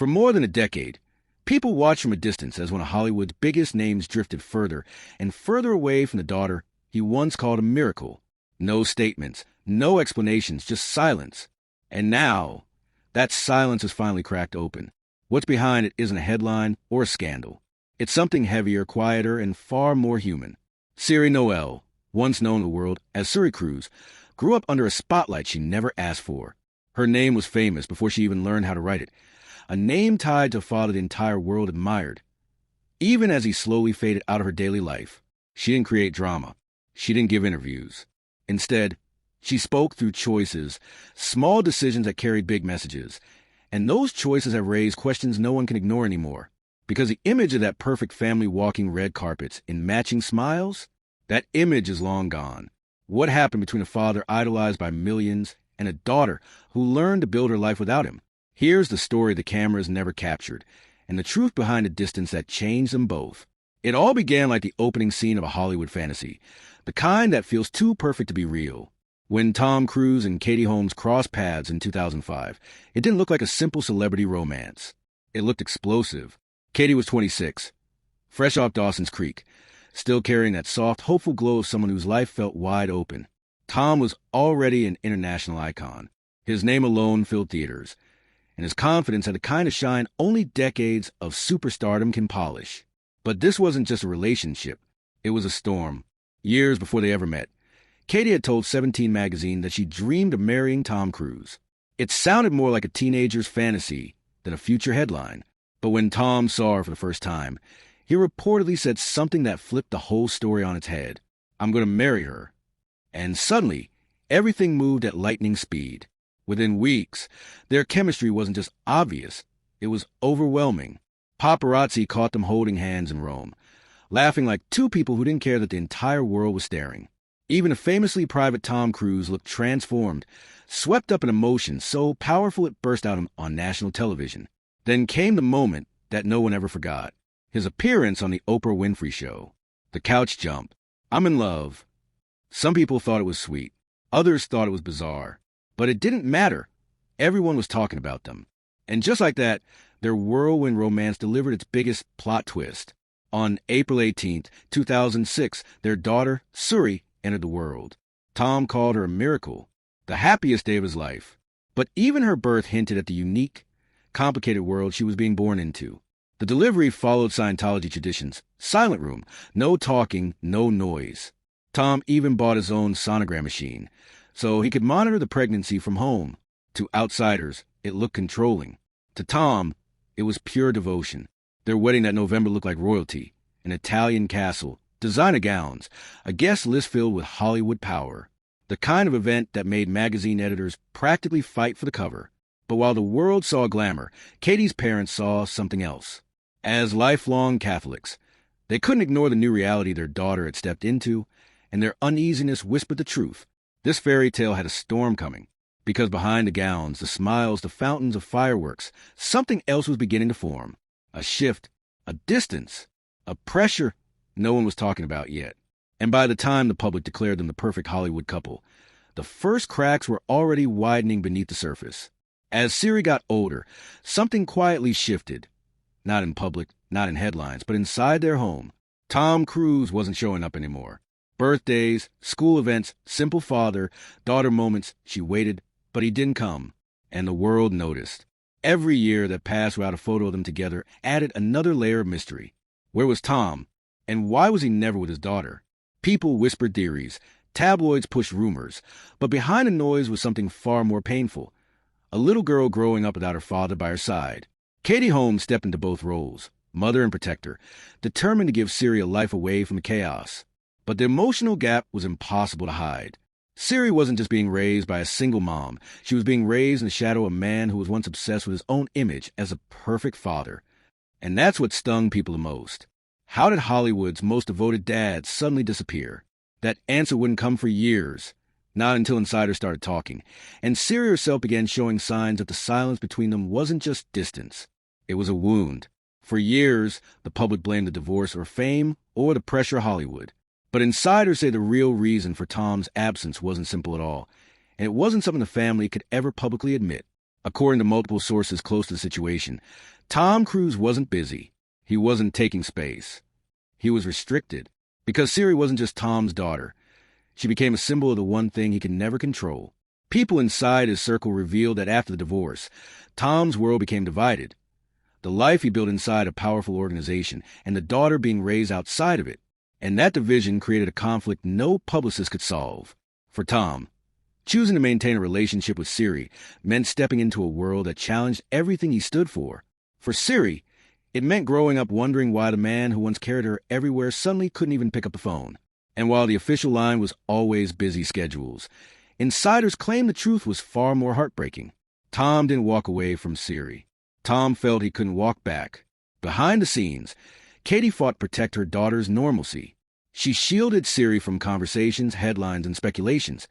For more than a decade, people watched from a distance as one of Hollywood's biggest names drifted further and further away from the daughter he once called a miracle. No statements, no explanations, just silence. And now, that silence is finally cracked open. What's behind it isn't a headline or a scandal. It's something heavier, quieter, and far more human. Suri Noelle, once known to the world as Suri Cruz, grew up under a spotlight she never asked for. Her name was famous before she even learned how to write it. A name tied to a father the entire world admired. Even as he slowly faded out of her daily life, she didn't create drama. She didn't give interviews. Instead, she spoke through choices, small decisions that carried big messages. And those choices have raised questions no one can ignore anymore. Because the image of that perfect family walking red carpets in matching smiles, that image is long gone. What happened between a father idolized by millions and a daughter who learned to build her life without him? Here's the story the cameras never captured, and the truth behind the distance that changed them both. It all began like the opening scene of a Hollywood fantasy, the kind that feels too perfect to be real. When Tom Cruise and Katie Holmes crossed paths in 2005, it didn't look like a simple celebrity romance. It looked explosive. Katie was 26, fresh off Dawson's Creek, still carrying that soft, hopeful glow of someone whose life felt wide open. Tom was already an international icon. His name alone filled theaters, and his confidence had the kind of shine only decades of superstardom can polish. But this wasn't just a relationship. It was a storm. Years before they ever met, Katie had told 17 magazine that she dreamed of marrying Tom Cruise. It sounded more like a teenager's fantasy than a future headline. But when Tom saw her for the first time, he reportedly said something that flipped the whole story on its head. "I'm going to marry her." And suddenly, everything moved at lightning speed. Within weeks, their chemistry wasn't just obvious, it was overwhelming. Paparazzi caught them holding hands in Rome, laughing like two people who didn't care that the entire world was staring. Even a famously private Tom Cruise looked transformed, swept up in emotion so powerful it burst out on national television. Then came the moment that no one ever forgot. His appearance on the Oprah Winfrey Show. The couch jump. "I'm in love." Some people thought it was sweet. Others thought it was bizarre. But it didn't matter. Everyone was talking about them. And just like that, their whirlwind romance delivered its biggest plot twist. On April 18th, 2006, their daughter, Suri, entered the world. Tom called her a miracle, the happiest day of his life. But even her birth hinted at the unique, complicated world she was being born into. The delivery followed Scientology traditions. Silent room, no talking, no noise. Tom even bought his own sonogram machine, so he could monitor the pregnancy from home. To outsiders, it looked controlling. To Tom, it was pure devotion. Their wedding that November looked like royalty. An Italian castle, designer gowns, a guest list filled with Hollywood power. The kind of event that made magazine editors practically fight for the cover. But while the world saw glamour, Katie's parents saw something else. As lifelong Catholics, they couldn't ignore the new reality their daughter had stepped into, and their uneasiness whispered the truth. This fairy tale had a storm coming, because behind the gowns, the smiles, the fountains of fireworks, something else was beginning to form. A shift, a distance, a pressure no one was talking about yet. And by the time the public declared them the perfect Hollywood couple, the first cracks were already widening beneath the surface. As Suri got older, something quietly shifted. Not in public, not in headlines, but inside their home. Tom Cruise wasn't showing up anymore. Birthdays, school events, simple father-daughter moments, she waited, but he didn't come. And the world noticed. Every year that passed without a photo of them together added another layer of mystery. Where was Tom? And why was he never with his daughter? People whispered theories. Tabloids pushed rumors. But behind the noise was something far more painful. A little girl growing up without her father by her side. Katie Holmes stepped into both roles, mother and protector, determined to give Suri a life away from the chaos. But the emotional gap was impossible to hide. Suri wasn't just being raised by a single mom. She was being raised in the shadow of a man who was once obsessed with his own image as a perfect father. And that's what stung people the most. How did Hollywood's most devoted dad suddenly disappear? That answer wouldn't come for years. Not until insiders started talking, and Suri herself began showing signs that the silence between them wasn't just distance. It was a wound. For years, the public blamed the divorce or fame or the pressure of Hollywood. But insiders say the real reason for Tom's absence wasn't simple at all, and it wasn't something the family could ever publicly admit. According to multiple sources close to the situation, Tom Cruise wasn't busy. He wasn't taking space. He was restricted. Because Suri wasn't just Tom's daughter. She became a symbol of the one thing he could never control. People inside his circle revealed that after the divorce, Tom's world became divided. The life he built inside a powerful organization, and the daughter being raised outside of it. And that division created a conflict no publicist could solve. For Tom, choosing to maintain a relationship with Suri meant stepping into a world that challenged everything he stood for. For Suri, it meant growing up wondering why the man who once carried her everywhere suddenly couldn't even pick up the phone. And while the official line was always busy schedules, insiders claimed the truth was far more heartbreaking. Tom didn't walk away from Suri. Tom felt he couldn't walk back. Behind the scenes, Katie fought to protect her daughter's normalcy. She shielded Suri from conversations, headlines, and speculations,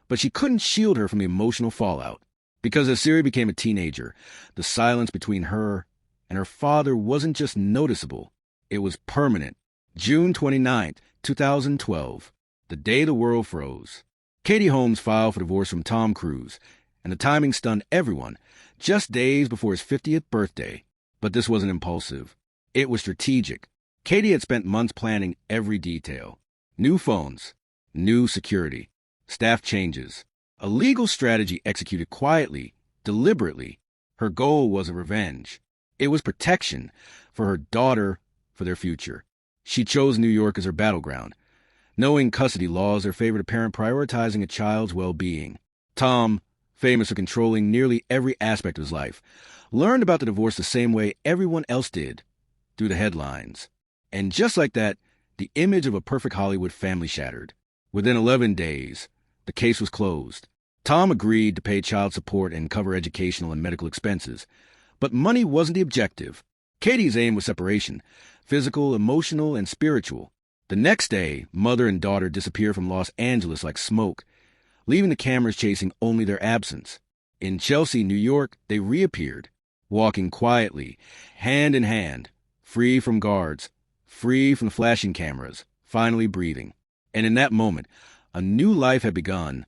but she couldn't shield her from the emotional fallout. Because as Suri became a teenager, the silence between her and her father wasn't just noticeable, it was permanent. June 29, 2012, the day the world froze. Katie Holmes filed for divorce from Tom Cruise, and the timing stunned everyone, just days before his 50th birthday. But this wasn't impulsive. It was strategic. Katie had spent months planning every detail. New phones, new security, staff changes, a legal strategy executed quietly, deliberately. Her goal wasn't revenge. It was protection for her daughter, for their future. She chose New York as her battleground, knowing custody laws are favored a parent prioritizing a child's well-being. Tom, famous for controlling nearly every aspect of his life, learned about the divorce the same way everyone else did, through the headlines. And just like that, the image of a perfect Hollywood family shattered. Within 11 days, the case was closed. Tom agreed to pay child support and cover educational and medical expenses. But money wasn't the objective. Katie's aim was separation, physical, emotional, and spiritual. The next day, mother and daughter disappeared from Los Angeles like smoke, leaving the cameras chasing only their absence. In Chelsea, New York, they reappeared, walking quietly, hand in hand, free from guards, free from flashing cameras, finally breathing. And in that moment, a new life had begun,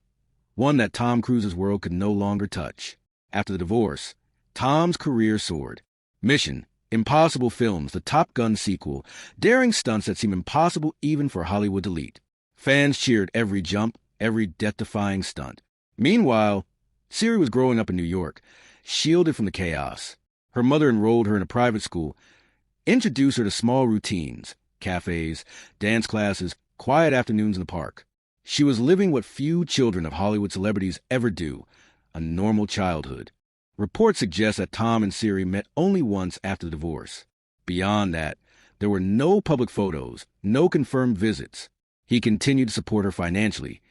one that Tom Cruise's world could no longer touch. After the divorce, Tom's career soared. Mission, Impossible Films, the Top Gun sequel, daring stunts that seem impossible even for Hollywood elite. Fans cheered every jump, every death-defying stunt. Meanwhile, Suri was growing up in New York, shielded from the chaos. Her mother enrolled her in a private school, introduced her to small routines, cafes, dance classes, quiet afternoons in the park. She was living what few children of Hollywood celebrities ever do, a normal childhood. Reports suggest that Tom and Suri met only once after the divorce. Beyond that, there were no public photos, no confirmed visits. He continued to support her financially,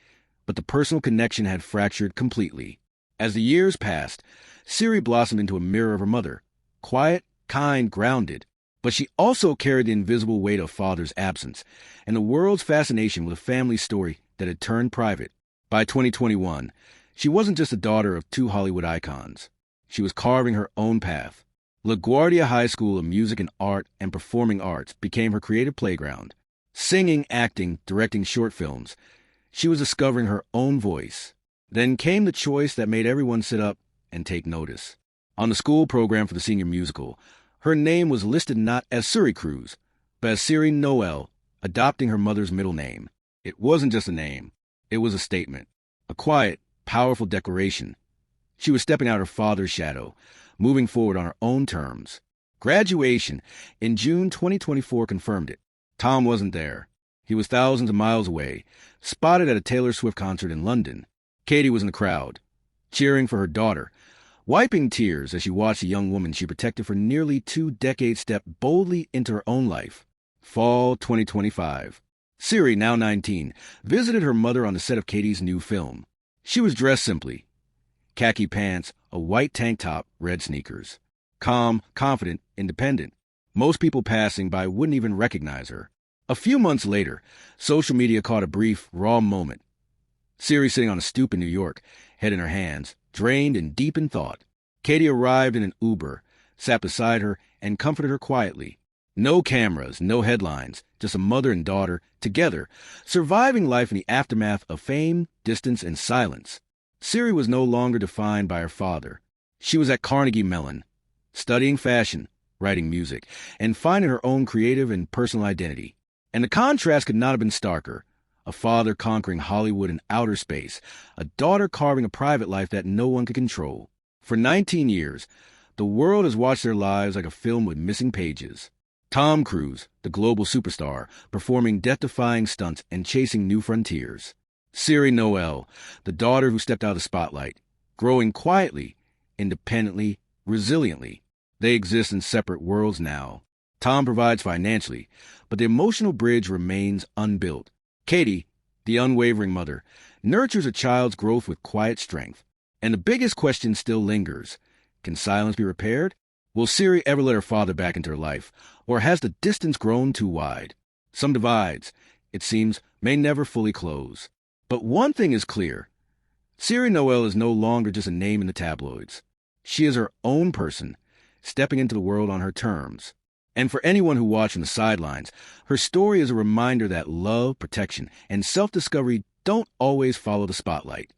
but the personal connection had fractured completely. As the years passed, Suri blossomed into a mirror of her mother, quiet, kind, grounded. But she also carried the invisible weight of father's absence and the world's fascination with a family story that had turned private. By 2021, she wasn't just the daughter of two Hollywood icons. She was carving her own path. LaGuardia High School of Music and Art and Performing Arts became her creative playground. Singing, acting, directing short films, she was discovering her own voice. Then came the choice that made everyone sit up and take notice. On the school program for the senior musical, her name was listed not as Suri Cruise, but as Suri Noelle, adopting her mother's middle name. It wasn't just a name. It was a statement. A quiet, powerful declaration. She was stepping out her father's shadow, moving forward on her own terms. Graduation in June 2024 confirmed it. Tom wasn't there. He was thousands of miles away, spotted at a Taylor Swift concert in London. Katie was in the crowd, cheering for her daughter, wiping tears as she watched the young woman she protected for nearly 2 decades step boldly into her own life. Fall 2025. Suri, now 19, visited her mother on the set of Katie's new film. She was dressed simply. Khaki pants, a white tank top, red sneakers. Calm, confident, independent. Most people passing by wouldn't even recognize her. A few months later, social media caught a brief, raw moment. Suri sitting on a stoop in New York, head in her hands, drained and deep in thought. Katie arrived in an Uber, sat beside her, and comforted her quietly. No cameras, no headlines, just a mother and daughter, together, surviving life in the aftermath of fame, distance, and silence. Suri was no longer defined by her father. She was at Carnegie Mellon, studying fashion, writing music, and finding her own creative and personal identity. And the contrast could not have been starker. A father conquering Hollywood and outer space, a daughter carving a private life that no one could control. For 19 years, the world has watched their lives like a film with missing pages. Tom Cruise, the global superstar, performing death-defying stunts and chasing new frontiers. Suri Noelle, the daughter who stepped out of the spotlight, growing quietly, independently, resiliently. They exist in separate worlds now. Tom provides financially, but the emotional bridge remains unbuilt. Katie, the unwavering mother, nurtures a child's growth with quiet strength. And the biggest question still lingers. Can silence be repaired? Will Suri ever let her father back into her life, or has the distance grown too wide? Some divides, it seems, may never fully close. But one thing is clear. Suri Noelle is no longer just a name in the tabloids. She is her own person, stepping into the world on her terms. And for anyone who watched from the sidelines, her story is a reminder that love, protection, and self-discovery don't always follow the spotlight.